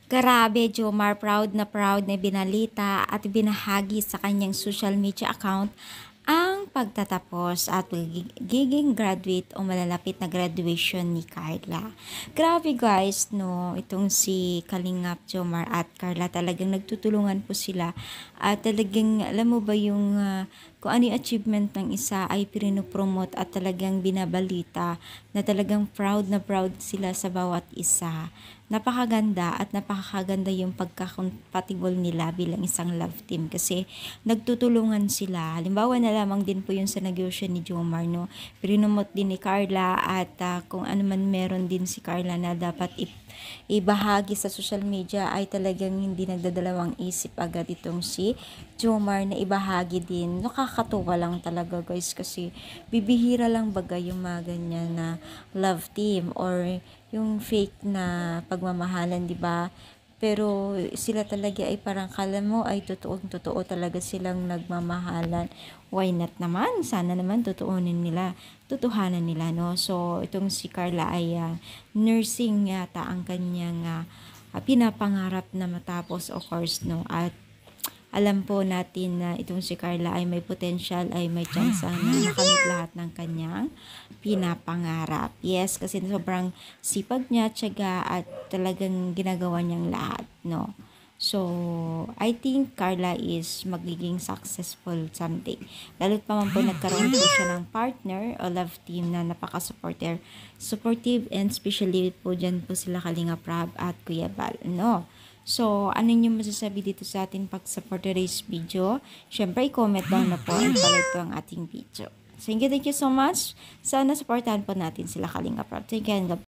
Grabe, Jomar, proud na binalita at binahagi sa kanyang social media account ang pagtatapos at pagiging graduate o malalapit na graduation ni Carla. Grabe guys, no, itong si Kalingap, Jomar at Carla talagang nagtutulungan po sila at talagang alam mo ba yung kung ano yung achievement ng isa ay promote at talagang binabalita na talagang proud sila sa bawat isa. Napakaganda at napakaganda yung pagka-compatible nila bilang isang love team kasi nagtutulungan sila. Halimbawa na lamang din po yun sa negosyo ni Jomar, no? Pinunomot din ni Carla at kung ano man meron din si Carla na dapat ibahagi sa social media ay talagang hindi nagdadalawang isip agad itong si Jomar na ibahagi din. Nakakatuwa lang talaga guys kasi bibihira lang baga yung mga ganyan na love team or yung fake na pagmamahalan, 'di ba? Pero sila talaga ay parang kala mo ay totoong-totoo talaga silang nagmamahalan. Why not naman? Sana naman totoonin nila, tutuhanan nila, no? So, itong si Carla ay nursing yata ang kanyang pinapangarap na matapos, of course, no? At alam po natin na itong si Carla ay may potential, ay may chance na makamit lahat ng kanyang pinapangarap. Yes, kasi sobrang sipag niya, tiyaga at talagang ginagawa niyang lahat, no? So, I think Carla is magiging successful someday. Lalo't pa man po nagkaroon po siya ng partner o love team na supportive and especially po dyan po sila Kalinga Prab at Kuya Bal, no? So, ano niyo masasabi dito sa ating pag-support today's video? Siyempre, i-comment down na po and follow po ang ating video. Thank you so much. Sana supportahan po natin sila Kalinga Prab. Thank you and God